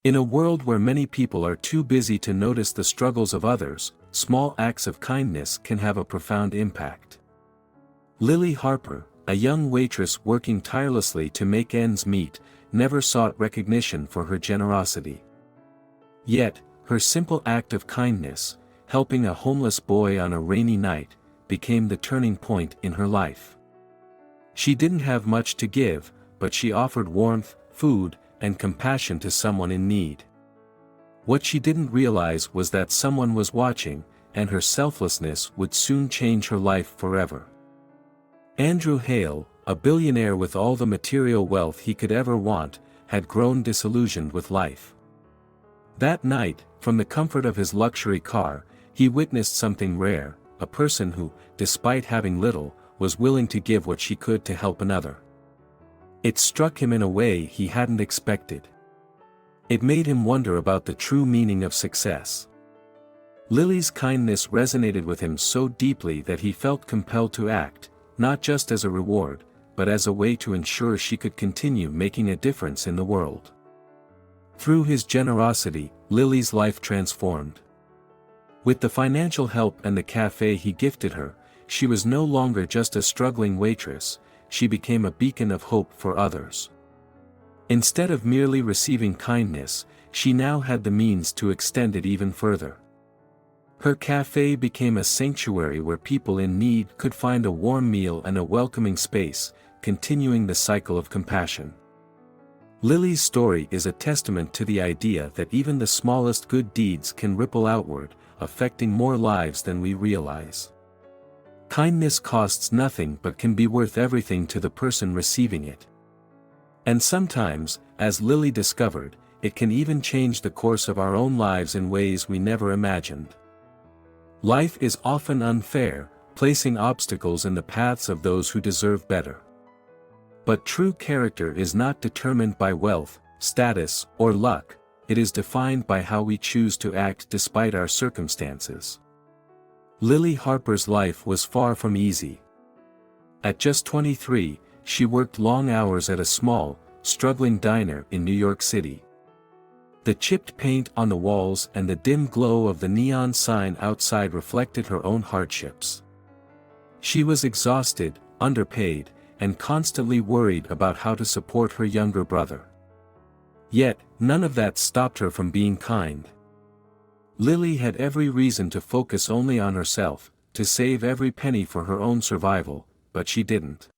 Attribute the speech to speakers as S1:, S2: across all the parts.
S1: In a world where many people are too busy to notice the struggles of others, small acts of kindness can have a profound impact. Lily Harper, a young waitress working tirelessly to make ends meet, never sought recognition for her generosity. Yet, her simple act of kindness, helping a homeless boy on a rainy night, became the turning point in her life. She didn't have much to give, but she offered warmth, food, and compassion to someone in need. What she didn't realize was that someone was watching, and her selflessness would soon change her life forever. Andrew Hale, a billionaire with all the material wealth he could ever want, had grown disillusioned with life. That night, from the comfort of his luxury car, he witnessed something rare, a person who, despite having little, was willing to give what she could to help another. It struck him in a way he hadn't expected. It made him wonder about the true meaning of success. Lily's kindness resonated with him so deeply that he felt compelled to act, not just as a reward, but as a way to ensure she could continue making a difference in the world. Through his generosity, Lily's life transformed. With the financial help and the cafe he gifted her, she was no longer just a struggling waitress, she became a beacon of hope for others. Instead of merely receiving kindness, she now had the means to extend it even further. Her cafe became a sanctuary where people in need could find a warm meal and a welcoming space, continuing the cycle of compassion. Lily's story is a testament to the idea that even the smallest good deeds can ripple outward, affecting more lives than we realize. Kindness costs nothing but can be worth everything to the person receiving it. And sometimes, as Lily discovered, it can even change the course of our own lives in ways we never imagined. Life is often unfair, placing obstacles in the paths of those who deserve better. But true character is not determined by wealth, status, or luck, it is defined by how we choose to act despite our circumstances. Lily Harper's life was far from easy. At just 23, she worked long hours at a small, struggling diner in New York City. The chipped paint on the walls and the dim glow of the neon sign outside reflected her own hardships. She was exhausted, underpaid, and constantly worried about how to support her younger brother. Yet, none of that stopped her from being kind. Lily had every reason to focus only on herself, to save every penny for her own survival, but she didn't.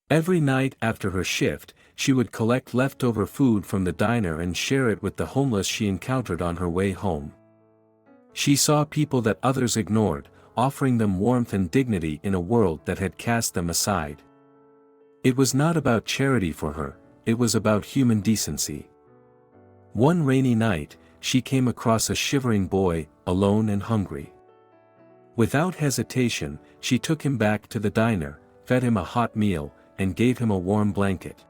S1: Every night after her shift, she would collect leftover food from the diner and share it with the homeless she encountered on her way home. She saw people that others ignored, offering them warmth and dignity in a world that had cast them aside. It was not about charity for her, it was about human decency. One rainy night, she came across a shivering boy, alone and hungry. Without hesitation, she took him back to the diner, fed him a hot meal, and gave him a warm blanket.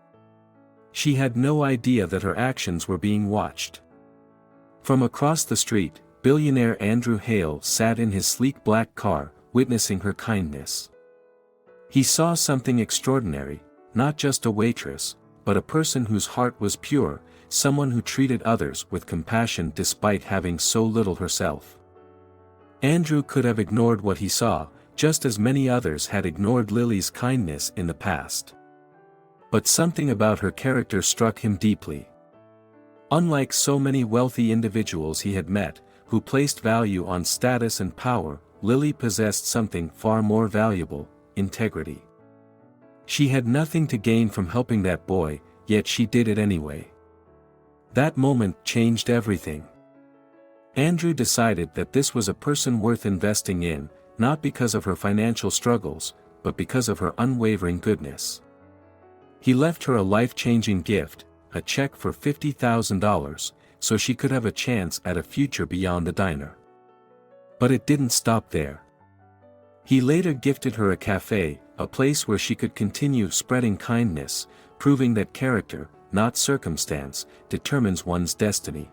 S1: She had no idea that her actions were being watched. From across the street, billionaire Andrew Hale sat in his sleek black car, witnessing her kindness. He saw something extraordinary, not just a waitress, but a person whose heart was pure, someone who treated others with compassion despite having so little herself. Andrew could have ignored what he saw, just as many others had ignored Lily's kindness in the past. But something about her character struck him deeply. Unlike so many wealthy individuals he had met, who placed value on status and power, Lily possessed something far more valuable: integrity. She had nothing to gain from helping that boy, yet she did it anyway. That moment changed everything. Andrew decided that this was a person worth investing in, not because of her financial struggles, but because of her unwavering goodness. He left her a life-changing gift, a check for $50,000, so she could have a chance at a future beyond the diner. But it didn't stop there. He later gifted her a cafe, a place where she could continue spreading kindness, proving that character, not circumstance, determines one's destiny.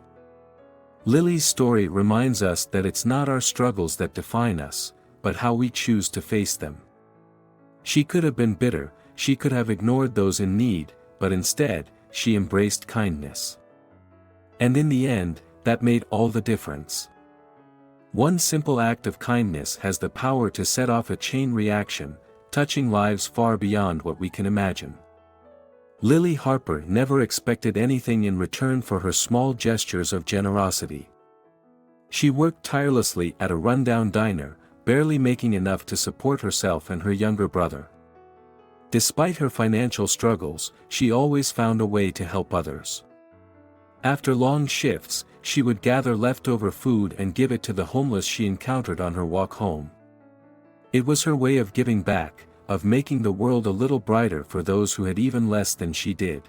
S1: Lily's story reminds us that it's not our struggles that define us, but how we choose to face them. She could have been bitter, she could have ignored those in need, but instead, she embraced kindness. And in the end, that made all the difference. One simple act of kindness has the power to set off a chain reaction, touching lives far beyond what we can imagine. Lily Harper never expected anything in return for her small gestures of generosity. She worked tirelessly at a rundown diner, barely making enough to support herself and her younger brother. Despite her financial struggles, she always found a way to help others. After long shifts, she would gather leftover food and give it to the homeless she encountered on her walk home. It was her way of giving back, of making the world a little brighter for those who had even less than she did.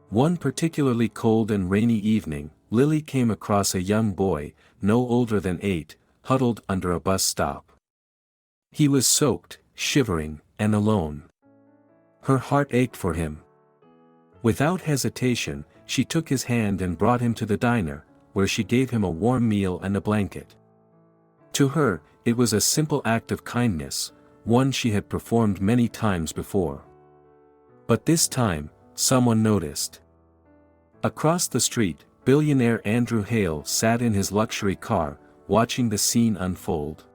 S1: One particularly cold and rainy evening, Lily came across a young boy, no older than 8, huddled under a bus stop. He was soaked, shivering, and alone. Her heart ached for him. Without hesitation, she took his hand and brought him to the diner, where she gave him a warm meal and a blanket. To her, it was a simple act of kindness, one she had performed many times before. But this time, someone noticed. Across the street, billionaire Andrew Hale sat in his luxury car, watching the scene unfold.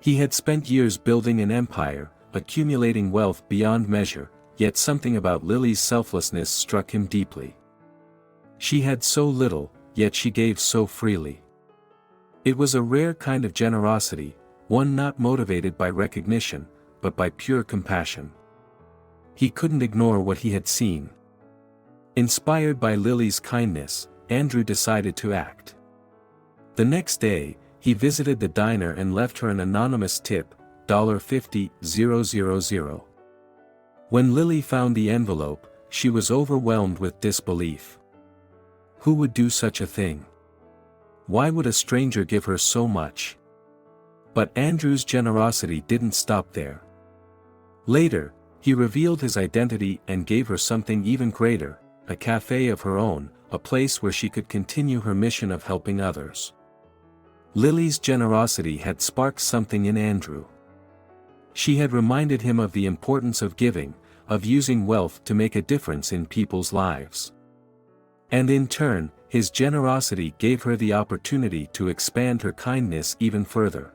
S1: He had spent years building an empire, accumulating wealth beyond measure, yet something about Lily's selflessness struck him deeply. She had so little, yet she gave so freely. It was a rare kind of generosity, one not motivated by recognition, but by pure compassion. He couldn't ignore what he had seen. Inspired by Lily's kindness, Andrew decided to act. The next day, he visited the diner and left her an anonymous tip, $50,000. When Lily found the envelope, she was overwhelmed with disbelief. Who would do such a thing? Why would a stranger give her so much? But Andrew's generosity didn't stop there. Later, he revealed his identity and gave her something even greater, a cafe of her own, a place where she could continue her mission of helping others. Lily's generosity had sparked something in Andrew. She had reminded him of the importance of giving, of using wealth to make a difference in people's lives. And in turn, his generosity gave her the opportunity to expand her kindness even further.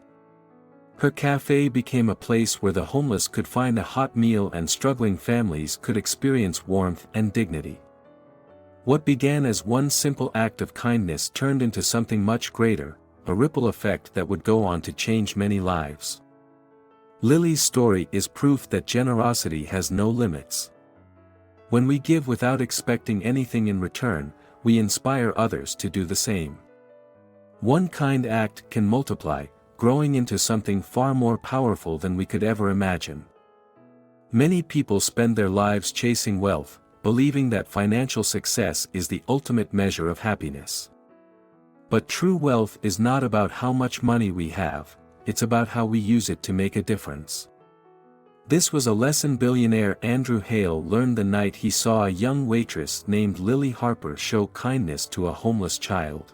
S1: Her cafe became a place where the homeless could find a hot meal and struggling families could experience warmth and dignity. What began as one simple act of kindness turned into something much greater, a ripple effect that would go on to change many lives. Lily's story is proof that generosity has no limits. When we give without expecting anything in return, we inspire others to do the same. One kind act can multiply, growing into something far more powerful than we could ever imagine. Many people spend their lives chasing wealth, believing that financial success is the ultimate measure of happiness. But true wealth is not about how much money we have, it's about how we use it to make a difference. This was a lesson billionaire Andrew Hale learned the night he saw a young waitress named Lily Harper show kindness to a homeless child.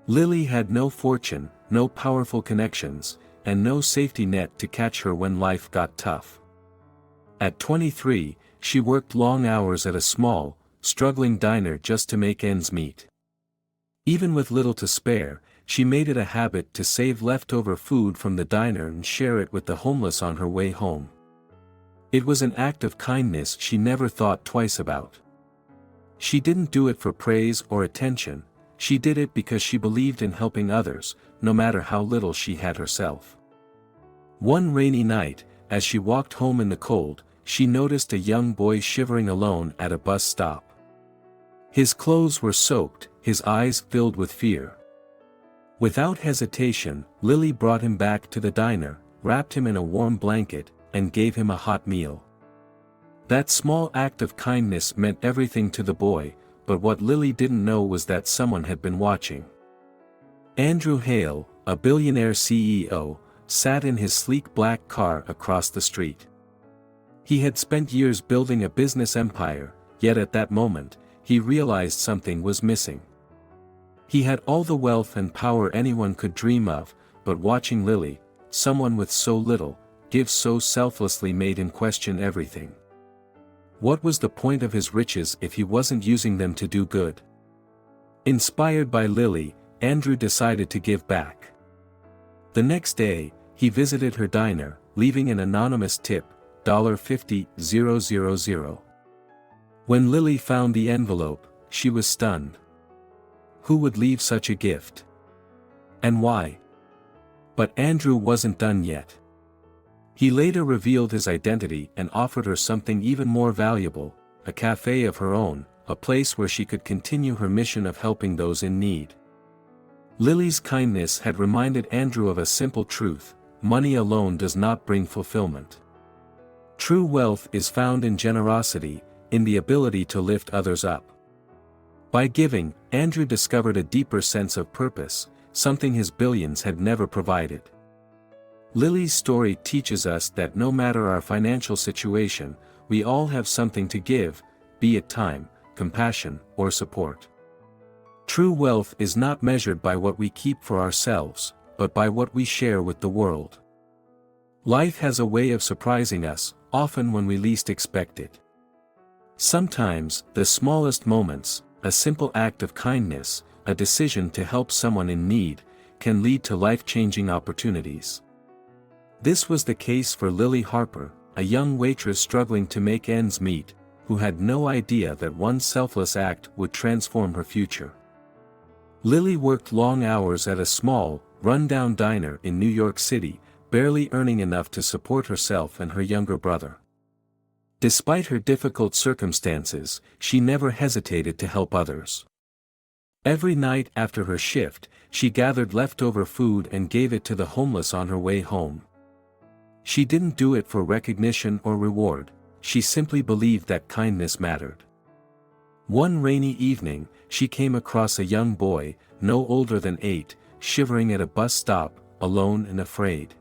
S1: Lily had no fortune, no powerful connections, and no safety net to catch her when life got tough. At 23, she worked long hours at a small, struggling diner just to make ends meet. Even with little to spare, she made it a habit to save leftover food from the diner and share it with the homeless on her way home. It was an act of kindness she never thought twice about. She didn't do it for praise or attention, she did it because she believed in helping others, no matter how little she had herself. One rainy night, as she walked home in the cold, she noticed a young boy shivering alone at a bus stop. His clothes were soaked, his eyes filled with fear. Without hesitation, Lily brought him back to the diner, wrapped him in a warm blanket, and gave him a hot meal. That small act of kindness meant everything to the boy, but what Lily didn't know was that someone had been watching. Andrew Hale, a billionaire CEO, sat in his sleek black car across the street. He had spent years building a business empire, yet at that moment, he realized something was missing. He had all the wealth and power anyone could dream of, but watching Lily, someone with so little, give so selflessly made him question everything. What was the point of his riches if he wasn't using them to do good? Inspired by Lily, Andrew decided to give back. The next day, he visited her diner, leaving an anonymous tip, $50,000. When Lily found the envelope, she was stunned. Who would leave such a gift? And why? But Andrew wasn't done yet. He later revealed his identity and offered her something even more valuable, a cafe of her own, a place where she could continue her mission of helping those in need. Lily's kindness had reminded Andrew of a simple truth: money alone does not bring fulfillment. True wealth is found in generosity, in the ability to lift others up. By giving, Andrew discovered a deeper sense of purpose, something his billions had never provided. Lily's story teaches us that no matter our financial situation, we all have something to give, be it time, compassion, or support. True wealth is not measured by what we keep for ourselves, but by what we share with the world. Life has a way of surprising us, often when we least expect it. Sometimes, the smallest moments, a simple act of kindness, a decision to help someone in need, can lead to life-changing opportunities. This was the case for Lily Harper, a young waitress struggling to make ends meet, who had no idea that one selfless act would transform her future. Lily worked long hours at a small, run-down diner in New York City, barely earning enough to support herself and her younger brother. Despite her difficult circumstances, she never hesitated to help others. Every night after her shift, she gathered leftover food and gave it to the homeless on her way home. She didn't do it for recognition or reward, she simply believed that kindness mattered. One rainy evening, she came across a young boy, no older than 8, shivering at a bus stop, alone and afraid.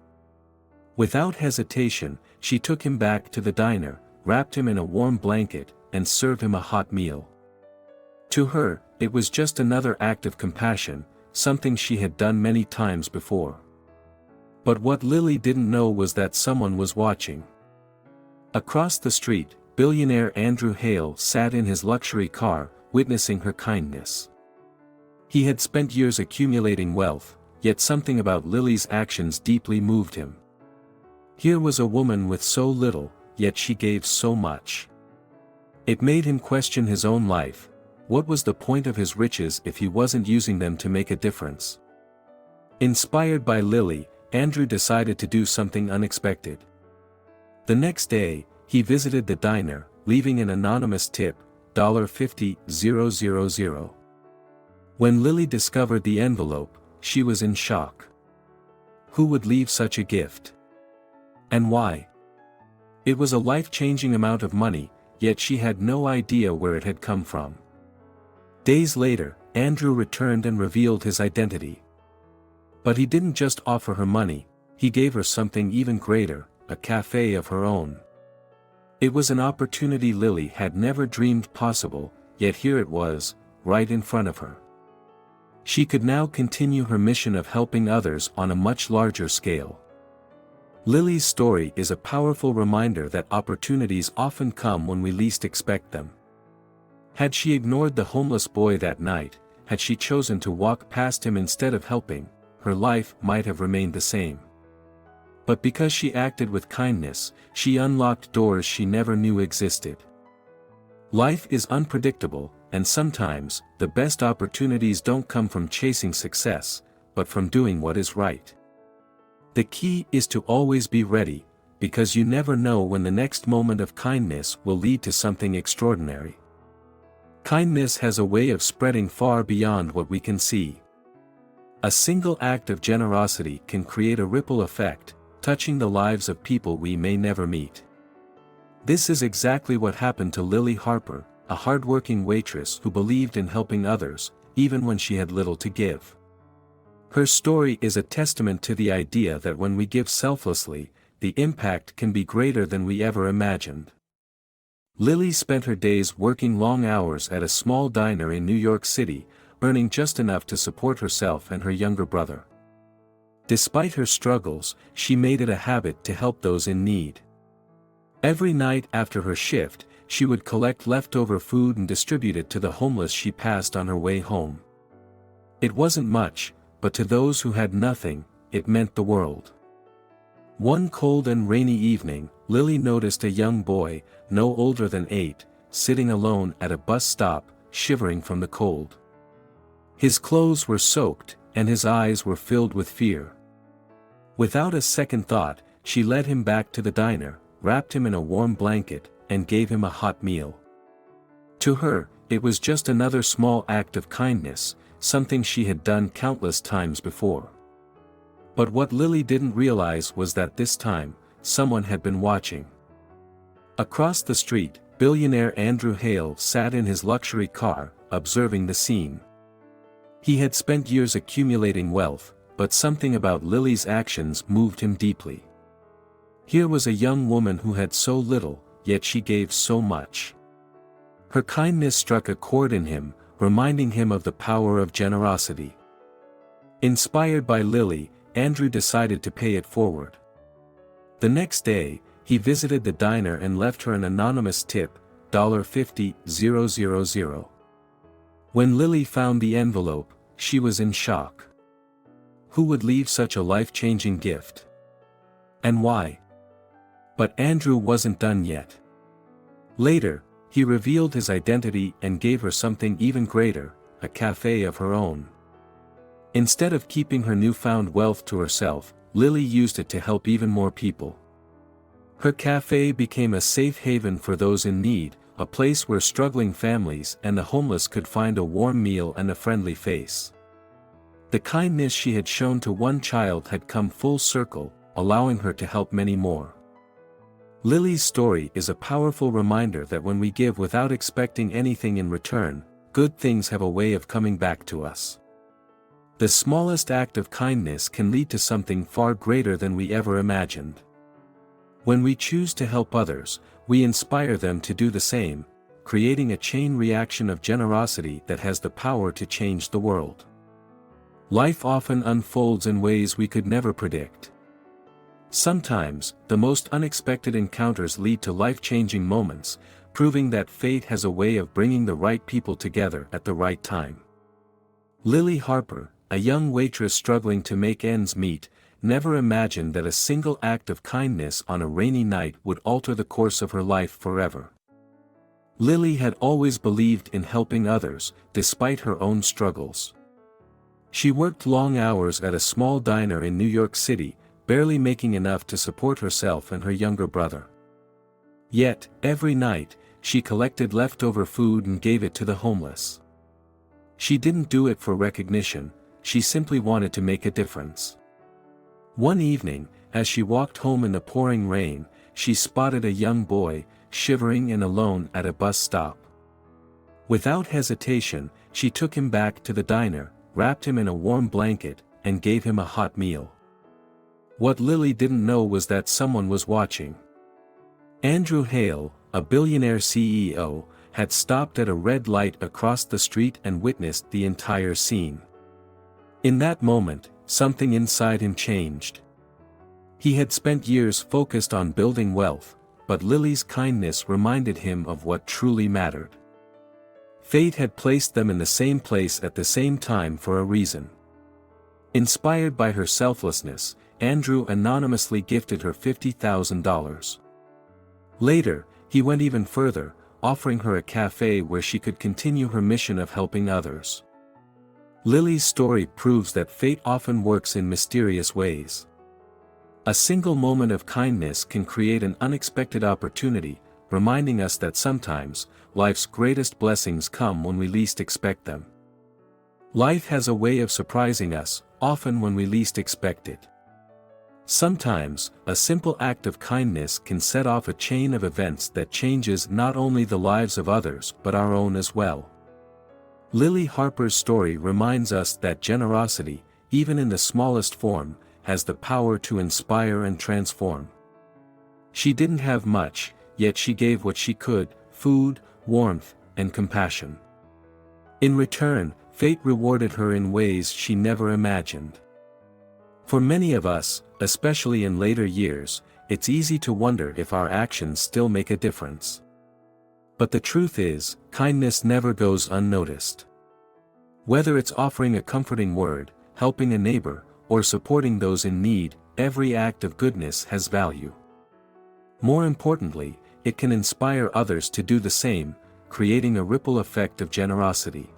S1: Without hesitation, she took him back to the diner, wrapped him in a warm blanket, and served him a hot meal. To her, it was just another act of compassion, something she had done many times before. But what Lily didn't know was that someone was watching. Across the street, billionaire Andrew Hale sat in his luxury car, witnessing her kindness. He had spent years accumulating wealth, yet something about Lily's actions deeply moved him. Here was a woman with so little, yet she gave so much. It made him question his own life. What was the point of his riches if he wasn't using them to make a difference? Inspired by Lily, Andrew decided to do something unexpected. The next day, he visited the diner, leaving an anonymous tip, $50,000. When Lily discovered the envelope, she was in shock. Who would leave such a gift? And why? It was a life-changing amount of money, yet she had no idea where it had come from. Days later, Andrew returned and revealed his identity. But he didn't just offer her money, he gave her something even greater, a cafe of her own. It was an opportunity Lily had never dreamed possible, yet here it was, right in front of her. She could now continue her mission of helping others on a much larger scale. Lily's story is a powerful reminder that opportunities often come when we least expect them. Had she ignored the homeless boy that night, had she chosen to walk past him instead of helping, her life might have remained the same. But because she acted with kindness, she unlocked doors she never knew existed. Life is unpredictable, and sometimes, the best opportunities don't come from chasing success, but from doing what is right. The key is to always be ready, because you never know when the next moment of kindness will lead to something extraordinary. Kindness has a way of spreading far beyond what we can see. A single act of generosity can create a ripple effect, touching the lives of people we may never meet. This is exactly what happened to Lily Harper, a hardworking waitress who believed in helping others, even when she had little to give. Her story is a testament to the idea that when we give selflessly, the impact can be greater than we ever imagined. Lily spent her days working long hours at a small diner in New York City, earning just enough to support herself and her younger brother. Despite her struggles, she made it a habit to help those in need. Every night after her shift, she would collect leftover food and distribute it to the homeless she passed on her way home. It wasn't much, but to those who had nothing, it meant the world. One cold and rainy evening, Lily noticed a young boy, no older than 8, sitting alone at a bus stop, shivering from the cold. His clothes were soaked, and his eyes were filled with fear. Without a second thought, she led him back to the diner, wrapped him in a warm blanket, and gave him a hot meal. To her, it was just another small act of kindness, something she had done countless times before. But what Lily didn't realize was that this time, someone had been watching. Across the street, billionaire Andrew Hale sat in his luxury car, observing the scene. He had spent years accumulating wealth, but something about Lily's actions moved him deeply. Here was a young woman who had so little, yet she gave so much. Her kindness struck a chord in him, reminding him of the power of generosity. Inspired by Lily, Andrew decided to pay it forward. The next day, he visited the diner and left her an anonymous tip, $50,000. When Lily found the envelope, she was in shock. Who would leave such a life-changing gift? And why? But Andrew wasn't done yet. Later, he revealed his identity and gave her something even greater, a cafe of her own. Instead of keeping her newfound wealth to herself, Lily used it to help even more people. Her cafe became a safe haven for those in need, a place where struggling families and the homeless could find a warm meal and a friendly face. The kindness she had shown to one child had come full circle, allowing her to help many more. Lily's story is a powerful reminder that when we give without expecting anything in return, good things have a way of coming back to us. The smallest act of kindness can lead to something far greater than we ever imagined. When we choose to help others, we inspire them to do the same, creating a chain reaction of generosity that has the power to change the world. Life often unfolds in ways we could never predict. Sometimes, the most unexpected encounters lead to life-changing moments, proving that fate has a way of bringing the right people together at the right time. Lily Harper, a young waitress struggling to make ends meet, never imagined that a single act of kindness on a rainy night would alter the course of her life forever. Lily had always believed in helping others, despite her own struggles. She worked long hours at a small diner in New York City, barely making enough to support herself and her younger brother. Yet, every night, she collected leftover food and gave it to the homeless. She didn't do it for recognition, she simply wanted to make a difference. One evening, as she walked home in the pouring rain, she spotted a young boy, shivering and alone at a bus stop. Without hesitation, she took him back to the diner, wrapped him in a warm blanket, and gave him a hot meal. What Lily didn't know was that someone was watching. Andrew Hale, a billionaire CEO, had stopped at a red light across the street and witnessed the entire scene. In that moment, something inside him changed. He had spent years focused on building wealth, but Lily's kindness reminded him of what truly mattered. Fate had placed them in the same place at the same time for a reason. Inspired by her selflessness, Andrew anonymously gifted her $50,000. Later, he went even further, offering her a cafe where she could continue her mission of helping others. Lily's story proves that fate often works in mysterious ways. A single moment of kindness can create an unexpected opportunity, reminding us that sometimes, life's greatest blessings come when we least expect them. Life has a way of surprising us, often when we least expect it. Sometimes, a simple act of kindness can set off a chain of events that changes not only the lives of others but our own as well. Lily Harper's story reminds us that generosity, even in the smallest form, has the power to inspire and transform. She didn't have much, yet she gave what she could: food, warmth, and compassion. In return, fate rewarded her in ways she never imagined. For many of us, especially in later years, it's easy to wonder if our actions still make a difference. But the truth is, kindness never goes unnoticed. Whether it's offering a comforting word, helping a neighbor, or supporting those in need, every act of goodness has value. More importantly, it can inspire others to do the same, creating a ripple effect of generosity.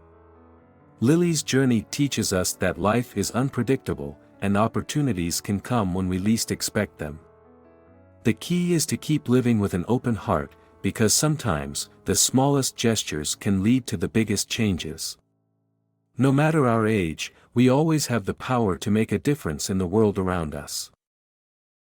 S1: Lily's journey teaches us that life is unpredictable, and opportunities can come when we least expect them. The key is to keep living with an open heart, because sometimes, the smallest gestures can lead to the biggest changes. No matter our age, we always have the power to make a difference in the world around us.